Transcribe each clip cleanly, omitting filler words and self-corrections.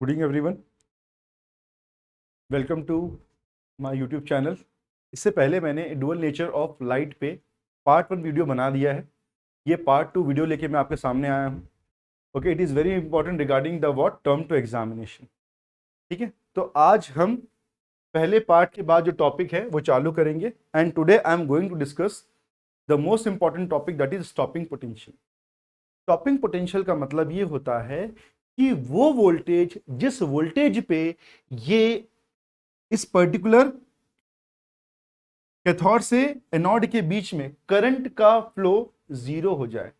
Good evening everyone, welcome to my YouTube channel. इससे पहले मैंने डुअल नेचर ऑफ लाइट पे पार्ट 1 वीडियो बना दिया है। ये पार्ट 2 वीडियो लेके मैं आपके सामने आया हूँ। Okay, it is very important regarding the what term two examination. ठीक है, तो आज हम पहले पार्ट के बाद जो टॉपिक है वो चालू करेंगे। And today I am going to discuss the most important topic, that is stopping potential. Stopping potential का मतलब ये होता है कि वो वोल्टेज जिस वोल्टेज पे ये इस पर्टिकुलर कैथोड से एनोड के बीच में करंट का फ्लो जीरो हो जाए।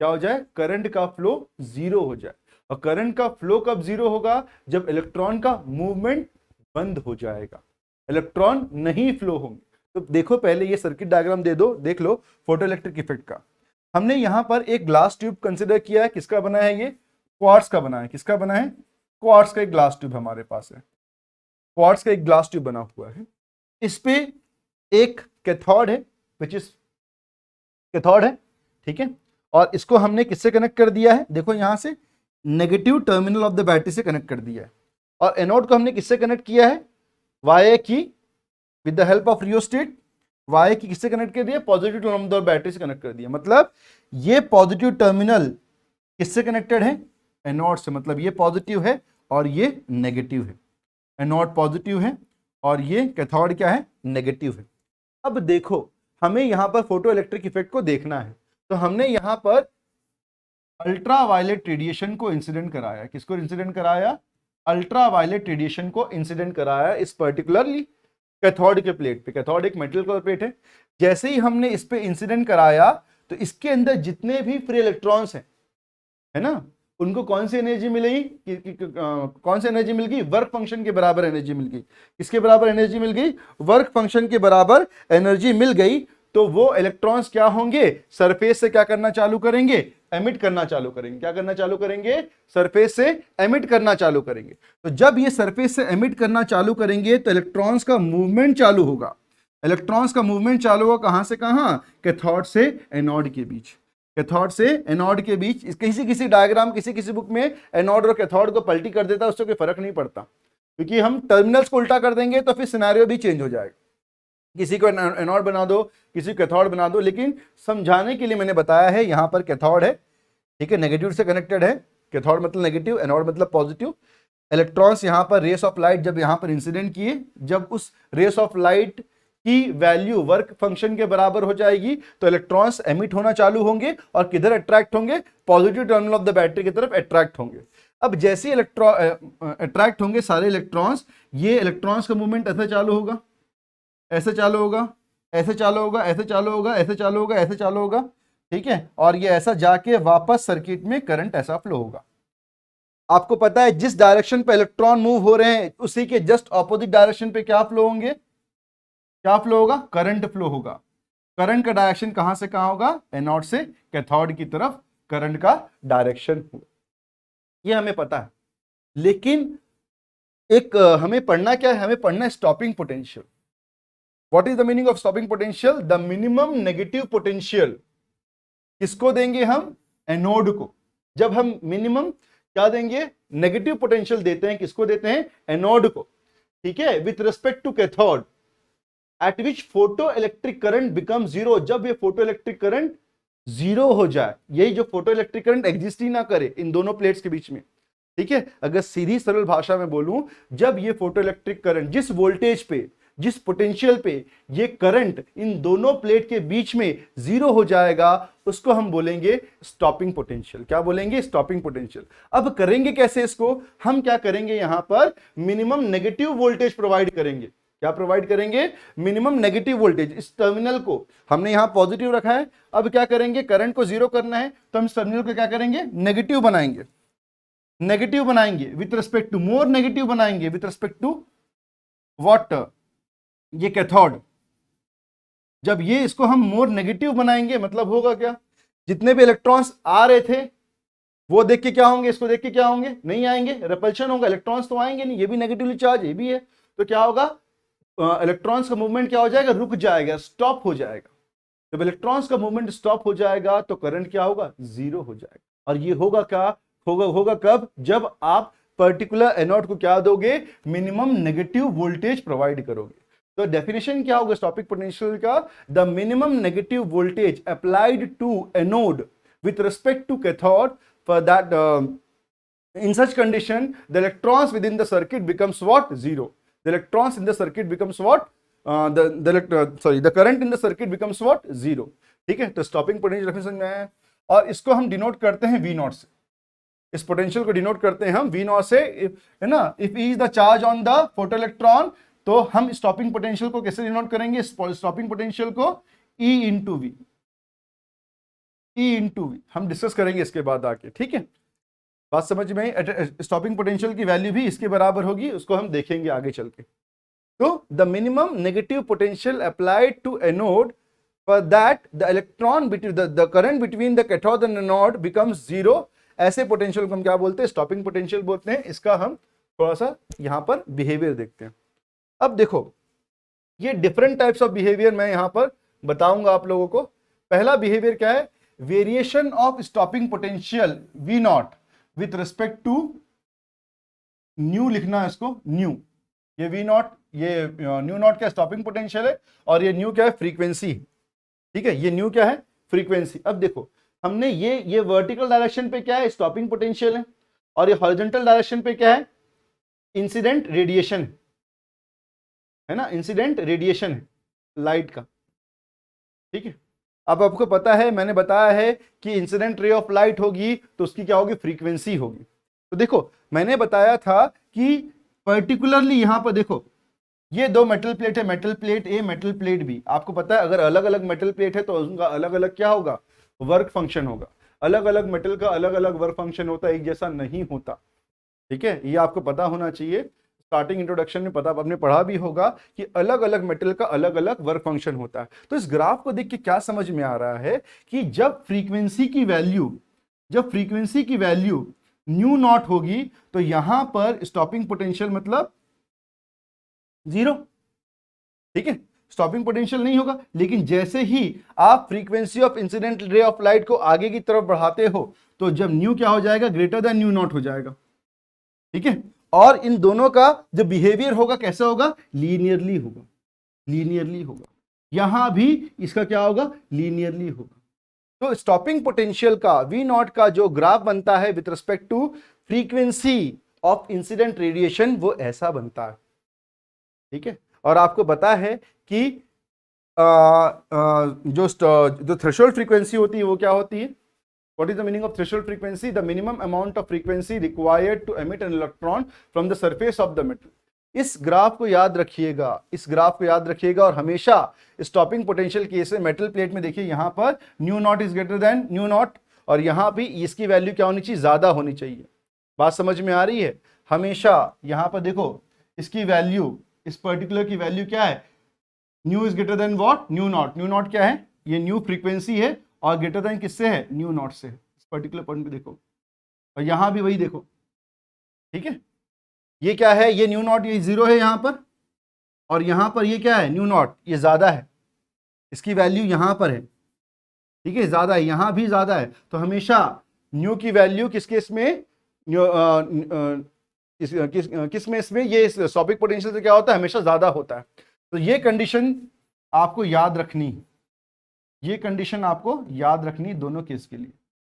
क्या हो जाए? करंट का फ्लो जीरो हो जाए। और करंट का फ्लो कब जीरो होगा? जब इलेक्ट्रॉन का मूवमेंट बंद हो जाएगा, इलेक्ट्रॉन नहीं फ्लो होंगे। तो देखो, पहले ये सर्किट डायग्राम दे दो, देख लो फोटो इलेक्ट्रिक इफेक्ट का। हमने यहां पर एक ग्लास ट्यूब कंसिडर किया है। किसका बना है? ये क्वार्ट्ज का बना है। किसका बना है? क्वार्ट्ज का एक ग्लास ट्यूब हमारे पास है। क्वार्ट्ज का एक ग्लास ट्यूब बना हुआ है। इस पे एक कैथोड है, विच इज कैथोड है। ठीक है, और इसको हमने किससे कनेक्ट कर दिया है? देखो यहां से negative terminal of the battery से कनेक्ट कर दिया है। और एनोड को हमने किससे कनेक्ट किया है? Y key, with the help of rheostat. Y key किससे कनेक्ट कर दिया? Positive terminal of the battery से कनेक्ट कर दिया। मतलब ये पॉजिटिव टर्मिनल किससे कनेक्टेड है? एनोड से। मतलब ये पॉजिटिव है और ये नेगेटिव है। एनोड पॉजिटिव है और ये कैथोड क्या है? नेगेटिव है। अब देखो, हमें यहां पर फोटो इलेक्ट्रिक इफेक्ट को देखना है, तो हमने यहां पर अल्ट्रा वायलेट रेडिएशन को इंसिडेंट कराया। किसको इंसिडेंट कराया? अल्ट्रा वायलेट रेडिएशन को इंसिडेंट कराया इस पर्टिकुलरली कैथोड के प्लेट पे। कैथोड एक मेटल कलर प्लेट है। जैसे ही हमने इस पे इंसिडेंट कराया तो इसके अंदर जितने भी फ्री इलेक्ट्रॉन्स हैं, है ना, उनको कौन सी एनर्जी मिलेगी? कौन सी एनर्जी मिल गई? वर्क फंक्शन के बराबर एनर्जी मिल गई। किसके बराबर एनर्जी मिल गई? वर्क फंक्शन के बराबर एनर्जी मिल गई। तो वो इलेक्ट्रॉन्स क्या होंगे? सरफेस से क्या करना चालू करेंगे? एमिट करना चालू करेंगे। क्या करना चालू करेंगे? सरफेस से एमिट करना चालू करेंगे। तो जब ये सरफेस से एमिट करना चालू करेंगे तो इलेक्ट्रॉन्स का मूवमेंट चालू होगा। इलेक्ट्रॉन्स का मूवमेंट चालू होगा कहां से कहां? कैथोड से एनोड के बीच। कैथोड से एनोड के बीच। किसी किसी डायग्राम, किसी किसी बुक में एनोड और कैथोड को पलटी कर देता है, उससे कोई फर्क नहीं पड़ता, क्योंकि हम टर्मिनल्स को उल्टा कर देंगे तो फिर सिनेरियो भी चेंज हो जाएगा। किसी को एनोड बना दो, किसी को कैथोड बना दो, लेकिन समझाने के लिए मैंने बताया है यहां पर कैथोड है। ठीक है, नेगेटिव से कनेक्टेड है। कैथोड मतलब नेगेटिव, एनोड मतलब पॉजिटिव। इलेक्ट्रॉन्स यहां पर रेस ऑफ लाइट जब यहां पर इंसिडेंट किए, जब उस रेस ऑफ लाइट की वैल्यू वर्क फंक्शन के बराबर हो जाएगी तो इलेक्ट्रॉन्स एमिट होना चालू होंगे और किधर अट्रैक्ट होंगे? Positive terminal of the battery की तरफ अट्रैक्ट होंगे। अब जैसे अट्रैक्ट होंगे सारे इलेक्ट्रॉन्स, ये इलेक्ट्रॉन्स का मूवमेंट ऐसे चालू होगा, ऐसे चालू होगा, ऐसे चालू होगा, ऐसे चालू होगा, ऐसे चालू होगा, ऐसे चालू होगा। ठीक है, और ये ऐसा जाके वापस सर्किट में करंट ऐसा फ्लो होगा। आपको पता है जिस डायरेक्शन पे इलेक्ट्रॉन मूव हो रहे हैं उसी के जस्ट ऑपोजिट डायरेक्शन पे क्या फ्लो होंगे? क्या फ्लो होगा? करंट फ्लो होगा। करंट का डायरेक्शन कहां से कहां होगा? एनोड से कैथोड की तरफ करंट का डायरेक्शन होगा। ये हमें पता है, लेकिन एक हमें पढ़ना क्या है? हमें पढ़ना है stopping potential. What is the meaning of stopping potential? The minimum negative potential. किसको देंगे हम? एनोड को। जब हम मिनिमम क्या देंगे? नेगेटिव पोटेंशियल देते हैं। किसको देते हैं? एनोड को। ठीक है, with respect to cathode, at which photo electric current become zero. जब ये फोटो इलेक्ट्रिक करंट जीरो हो जाए, यही जो फोटो इलेक्ट्रिक करंट एग्जिस्ट ही ना करे इन दोनों प्लेट्स के बीच में। ठीक है, अगर सीधी सरल भाषा में बोलूं, जब ये फोटो इलेक्ट्रिक करंट जिस वोल्टेज पे, जिस पोटेंशियल पे ये करंट इन दोनों प्लेट के बीच में जीरो हो जाएगा, उसको हम बोलेंगे स्टॉपिंग पोटेंशियल। क्या बोलेंगे? Stopping potential. अब करेंगे कैसे इसको? हम क्या करेंगे? यहां पर मिनिमम नेगेटिव वोल्टेज प्रोवाइड करेंगे। क्या प्रोवाइड करेंगे? Minimum negative voltage. इस टर्मिनल को हमने यहां पॉजिटिव रखा है। अब क्या करेंगे? करंट को जीरो करना है, तो हम इस टर्मिनल को क्या करेंगे? नेगेटिव बनाएंगे। नेगेटिव बनाएंगे with respect to, more negative बनाएंगे विथ रिस्पेक्ट टू व्हाट? ये कैथोड। जब ये इसको हम मोर नेगेटिव बनाएंगे, मतलब होगा क्या? जितने भी इलेक्ट्रॉन्स आ रहे थे वो देख के क्या होंगे? इसको देख के क्या होंगे? नहीं आएंगे, रिपल्शन होगा। इलेक्ट्रॉन्स तो आएंगे नहीं, ये भी नेगेटिवली चार्ज, ये भी है। तो क्या होगा? इलेक्ट्रॉन्स का मूवमेंट क्या हो जाएगा? रुक जाएगा, स्टॉप हो जाएगा। जब इलेक्ट्रॉन्स का मूवमेंट स्टॉप हो जाएगा तो करंट क्या होगा? जीरो हो जाएगा। और ये होगा क्या? होगा कब? जब आप पर्टिकुलर एनोड को क्या दोगे, मिनिमम नेगेटिव वोल्टेज प्रोवाइड करोगे। तो डेफिनेशन क्या होगा स्टॉपिंग पोटेंशियल का, the minimum negative voltage applied to anode with respect to cathode for that in such condition the electrons within the circuit becomes what, zero. The electrons in the circuit becomes what, the current in the circuit becomes what, zero. ठीक है, तो stopping potential समझ में आया। और इसको हम denote करते हैं V0 से, इस पोटेंशियल को डिनोट करते हैं हम V0 से, है ना। If E is the charge on the photoelectron, तो हम स्टॉपिंग पोटेंशियल को कैसे डिनोट करेंगे, स्टॉपिंग पोटेंशियल को E इंटू V हम डिस्कस करेंगे इसके बाद आके, ठीक है। बात समझ में आई। स्टॉपिंग पोटेंशियल की वैल्यू भी इसके बराबर होगी, उसको हम देखेंगे आगे चल के। तो the minimum negative potential applied to anode for that the electron the current between the cathode and anode becomes zero, ऐसे पोटेंशियल को हम क्या बोलते हैं, स्टॉपिंग पोटेंशियल बोलते हैं। इसका हम थोड़ा सा यहां पर बिहेवियर देखते हैं। अब देखो ये डिफरेंट टाइप्स ऑफ बिहेवियर मैं यहां पर बताऊंगा आप लोगों को। पहला बिहेवियर क्या है, variation of stopping potential V0 with respect to nu, लिखना है इसको न्यू। ये V0, ये न्यू नॉट क्या स्टॉपिंग पोटेंशियल है, और ये न्यू क्या है, फ्रीक्वेंसी। ठीक है, ये न्यू क्या है, फ्रीक्वेंसी। अब देखो हमने ये वर्टिकल डायरेक्शन पे क्या है, स्टॉपिंग पोटेंशियल है, और ये हॉरिजॉन्टल डायरेक्शन पे क्या है, इंसिडेंट रेडिएशन है ना, इंसिडेंट रेडिएशन है लाइट का। ठीक है, अब आपको पता है, मैंने बताया है कि इंसिडेंट रे ऑफ लाइट होगी तो उसकी क्या होगी, फ्रीक्वेंसी होगी। तो देखो मैंने बताया था कि पर्टिकुलरली यहां पर देखो ये दो मेटल प्लेट है, मेटल प्लेट ए, मेटल प्लेट बी। आपको पता है अगर अलग अलग मेटल प्लेट है तो उनका अलग अलग क्या होगा, वर्क फंक्शन होगा। अलग अलग मेटल का अलग अलग वर्क फंक्शन होता है, एक जैसा नहीं होता। ठीक है, ये आपको पता होना चाहिए। स्टार्टिंग इंट्रोडक्शन में पता आपने पढ़ा भी होगा कि अलग अलग मेटल का अलग अलग वर्क फंक्शन होता है। तो इस ग्राफ को देख के क्या समझ में आ रहा है कि जब फ्रीक्वेंसी की वैल्यू न्यू नॉट होगी तो यहां पर स्टॉपिंग पोटेंशियल मतलब जीरो। ठीक है, स्टॉपिंग पोटेंशियल नहीं होगा। लेकिन जैसे ही आप frequency of incident ray of light को आगे की तरफ बढ़ाते हो तो जब न्यू क्या हो जाएगा, ग्रेटर देन न्यू नॉट हो जाएगा। ठीक है, और इन दोनों का जो बिहेवियर होगा कैसे होगा, लीनियरली होगा। यहां भी इसका क्या होगा, लीनियरली होगा। तो स्टॉपिंग पोटेंशियल का V0 का जो ग्राफ बनता है with respect to frequency of incident radiation वो ऐसा बनता है। ठीक है, और आपको पता है कि जो थ्रेशोल्ड फ्रीक्वेंसी होती है वो क्या होती है, What is the meaning of threshold frequency? The minimum amount of frequency required to emit an electron from the surface of the metal. इस ग्राफ को याद रखिएगा, और हमेशा स्टॉपिंग पोटेंशियल केस में मेटल प्लेट में देखिए यहां पर new not is greater than new not, और यहां भी इसकी वैल्यू क्या होनी चाहिए, ज्यादा होनी चाहिए। बात समझ में आ रही है। हमेशा यहां पर देखो इसकी वैल्यू, इस पर्टिकुलर की वैल्यू क्या है, new is greater than what, new not. New naught क्या है, ये न्यू फ्रीक्वेंसी है, और ग्रेटर देन किससे है, न्यू नॉट से। इस पर्टिकुलर पॉइंट पे देखो, और यहां भी वही देखो। ठीक है, ये क्या है, ये न्यू नॉट, ये जीरो है यहां पर, और यहां पर ये क्या है, न्यू नॉट, ये ज्यादा है, इसकी वैल्यू यहां पर है। ठीक है, ज्यादा है, यहां भी ज्यादा है। तो हमेशा न्यू की वैल्यू किस केस में, किस में, इसमें ये स्टॉपिंग पोटेंशियल से क्या होता है, हमेशा ज्यादा होता है। तो ये कंडीशन आपको याद रखनी, दोनों केस के लिए।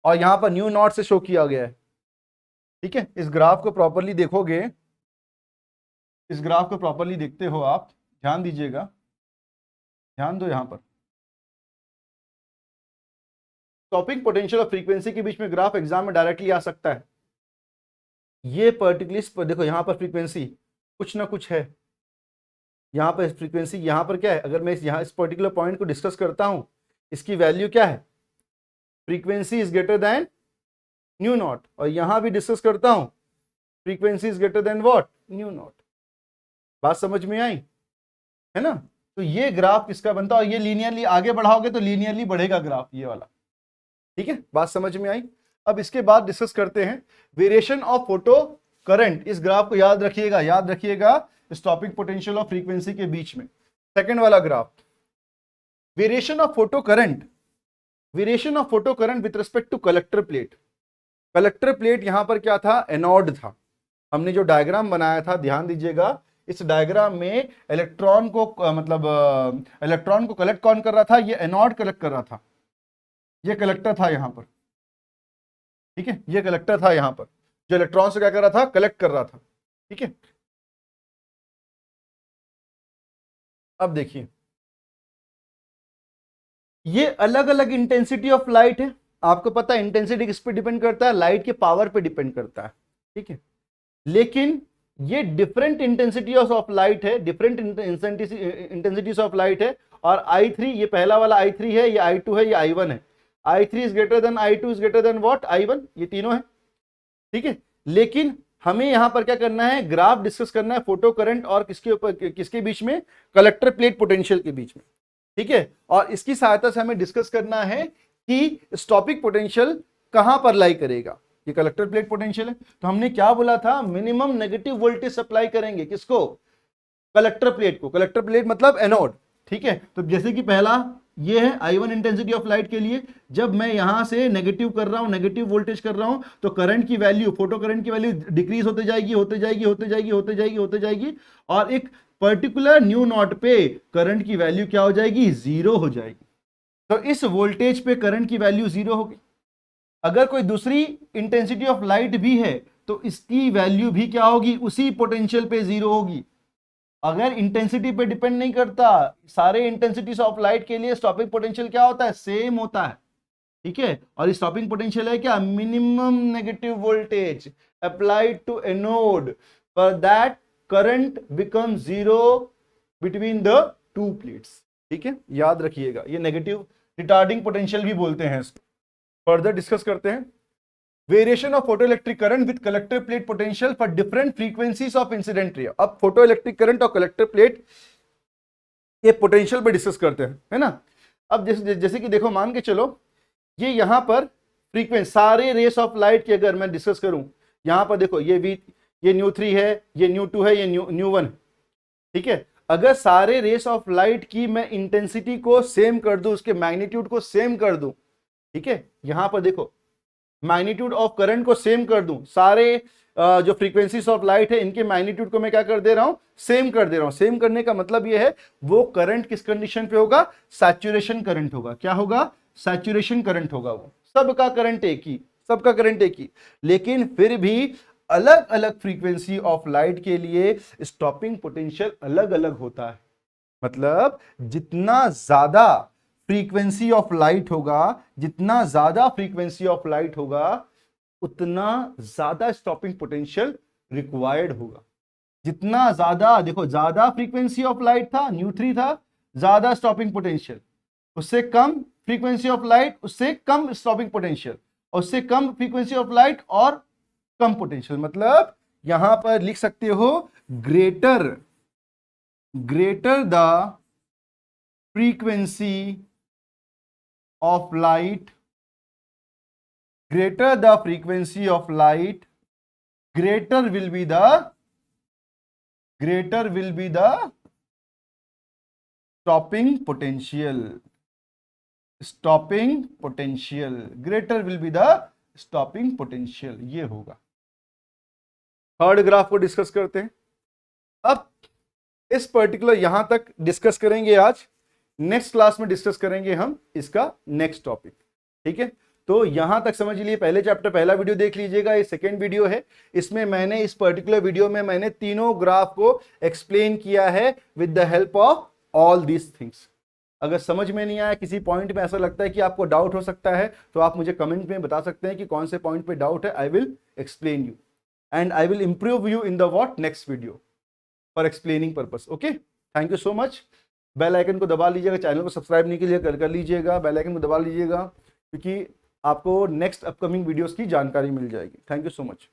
और यहां पर न्यू नॉट से शो किया गया है। ठीक है, इस ग्राफ को प्रॉपर्ली देखोगे, इस ग्राफ को प्रॉपर्ली देखते हो आप, ध्यान दीजिएगा, ध्यान दो। यहां पर स्टॉपिंग पोटेंशियल और फ्रीक्वेंसी के बीच में ग्राफ एग्जाम में डायरेक्टली आ सकता है। ये पर्टिकुलर देखो, यहां पर फ्रीक्वेंसी कुछ ना कुछ है, यहां पर फ्रीक्वेंसी, यहां पर क्या है, अगर मैं यहां इस पर्टिकुलर पॉइंट को डिस्कस करता हूं, इसकी वैल्यू क्या है, frequency is greater than new not, और यहां भी डिस्कस करता हूं, frequency is greater than what, new not. बात समझ में आई है ना। तो ये ग्राफ किसका बनता है, और ये लीनियरली आगे बढ़ाओगे तो लीनियरली बढ़ेगा ग्राफ, ये वाला। ठीक है, बात समझ में आई। अब इसके बाद डिस्कस करते हैं वेरिएशन ऑफ फोटो करंट। इस ग्राफ को याद रखिएगा, स्टॉपिंग पोटेंशियल और फ्रीक्वेंसी के बीच में। सेकंड वाला graph, variation of photo current with respect to collector plate. Collector plate यहां पर क्या था, एनोड था। हमने जो डायग्राम बनाया था, ध्यान दीजिएगा, इस डायग्राम में इलेक्ट्रॉन को इलेक्ट्रॉन को कलेक्ट कौन कर रहा था? ये एनोड कलेक्ट कर रहा था, ये कलेक्टर था यहां पर, ठीक है, ये कलेक्टर था यहां पर, जो इलेक्ट्रॉन से क्या कर रहा था? कलेक्ट कर रहा था, ठीक है। अब देखिए, ये अलग अलग इंटेंसिटी ऑफ लाइट है, आपको पता है इंटेंसिटी किस पे डिपेंड करता है? लाइट के पावर पे डिपेंड करता है, ठीक है। लेकिन ये डिफरेंट इंटेंसिटी ऑफ लाइट है, डिफरेंट इंटेंसिटीज ऑफ लाइट है। और I3, ये पहला वाला I3 है, ये I2 है, ये I1 है। I3 is greater than I2 is greater than what? I1, ये तीनों है, ठीक है। लेकिन हमें यहां पर क्या करना है? ग्राफ डिस्कस करना है फोटो करंट और किसके ऊपर, किसके बीच में? कलेक्टर प्लेट पोटेंशियल के बीच में, ठीक है। और इसकी सहायता से हमें डिस्कस करना है कि स्टॉपिंग पोटेंशियल कहां पर लाई करेगा। ये कलेक्टर प्लेट पोटेंशियल है, तो हमने क्या बोला था? मिनिमम नेगेटिव वोल्टेज सप्लाई करेंगे, किसको? कलेक्टर प्लेट को। कलेक्टर प्लेट मतलब एनोड, ठीक है। तो जैसे कि पहला ये है I1 इंटेंसिटी ऑफ लाइट के लिए, जब मैं यहां से नेगेटिव कर रहा हूं, नेगेटिव वोल्टेज कर रहा हूं, तो करंट की वैल्यू, फोटो करंट की वैल्यू डिक्रीज होते जाएगी, होते जाएगी, होते जाएगी, होते जाएगी, होते जाएगी, और एक पर्टिकुलर न्यू नॉट पे करंट की वैल्यू क्या हो जाएगी? जीरो हो जाएगी। तो इस वोल्टेज पे करंट की वैल्यू जीरो होगी। अगर कोई दूसरी इंटेंसिटी ऑफ लाइट भी है तो इसकी वैल्यू भी क्या होगी? उसी पोटेंशियल पे जीरो होगी। अगर इंटेंसिटी पे डिपेंड नहीं करता, सारे इंटेंसिटीज ऑफ लाइट के लिए स्टॉपिंग पोटेंशियल क्या होता है? सेम होता है, ठीक है। और स्टॉपिंग पोटेंशियल है क्या? Minimum negative voltage applied to anode for that current become zero between the two plates, ठीक है, याद रखिएगा। ये नेगेटिव रिटार्डिंग पोटेंशियल भी बोलते हैं इसको। फर्दर डिस्कस करते हैं। Variation of photoelectric current with collector plate potential for different frequencies of incident ray. अब फोटोइलेक्ट्रिक करंट और कलेक्टर प्लेट ये पोटेंशियल पे डिस्कस करते हैं, है ना। अब जैसे कि देखो, मान के चलो ये यहां पर फ्रीक्वेंसी, सारे रेस ऑफ लाइट की अगर मैं डिस्कस करूं, यहां पर देखो ये न्यू3 है, ये न्यू2 है, ये न्यू1, ठीक है। अगर सारे रेस ऑफ लाइट की मैं इंटेंसिटी को सेम कर दूं, उसके मैग्नीट्यूड को सेम कर दूं, ठीक है, यहां पर देखो मैग्नीट्यूड ऑफ करंट को सेम कर दूं, सारे जो फ्रीक्वेंसीज ऑफ लाइट है इनके मैग्नीट्यूड को मैं क्या कर दे रहा हूं? सेम कर दे रहा हूं। सेम करने का मतलब ये है, वो करंट किस कंडीशन पे होगा? सैचुरेशन करंट होगा। क्या होगा? सैचुरेशन करंट होगा। वो सबका करंट एक ही, सबका करंट एक ही, लेकिन फिर भी अलग अलग फ्रीक्वेंसी ऑफ लाइट के लिए स्टॉपिंग पोटेंशियल अलग अलग होता है। मतलब जितना ज्यादा फ्रीक्वेंसी ऑफ लाइट होगा, जितना ज्यादा फ्रीक्वेंसी ऑफ लाइट होगा, उतना ज्यादा स्टॉपिंग पोटेंशियल रिक्वायर्ड होगा। जितना ज्यादा, देखो ज्यादा फ्रीक्वेंसी ऑफ लाइट था, न्यू3 था, ज्यादा स्टॉपिंग पोटेंशियल। उससे कम फ्रीक्वेंसी ऑफ लाइट, उससे कम स्टॉपिंग पोटेंशियल, और उससे कम फ्रीक्वेंसी ऑफ लाइट और कम पोटेंशियल। मतलब यहां पर लिख सकते हो, greater the frequency of light, greater the frequency of light, greater will be the stopping potential, greater will be the stopping potential, ये होगा। थर्ड ग्राफ को डिस्कस करते हैं। अब इस पर्टिकुलर यहां तक डिस्कस करेंगे आज, नेक्स्ट क्लास में डिस्कस करेंगे हम इसका नेक्स्ट टॉपिक, ठीक है। तो यहां तक समझ लीजिए, पहले चैप्टर पहला वीडियो देख लीजिएगा, ये सेकेंड वीडियो है। इसमें मैंने, इस पर्टिकुलर वीडियो में मैंने तीनों ग्राफ को एक्सप्लेन किया है with the help of all these things. अगर समझ में नहीं आया, किसी पॉइंट में ऐसा लगता है कि आपको डाउट हो सकता है, तो आप मुझे कमेंट में बता सकते हैं कि कौन से पॉइंट पे डाउट है। I will explain you and I will improve you in the what next video for explaining purpose. Okay, thank you so much. Bell icon को दबा लीजिएगा, चैनल को सब्सक्राइब नहीं किया कर लीजिएगा, बेल आइकन को दबा लीजिएगा, क्योंकि आपको नेक्स्ट अपकमिंग वीडियोस की जानकारी मिल जाएगी। Thank you so much.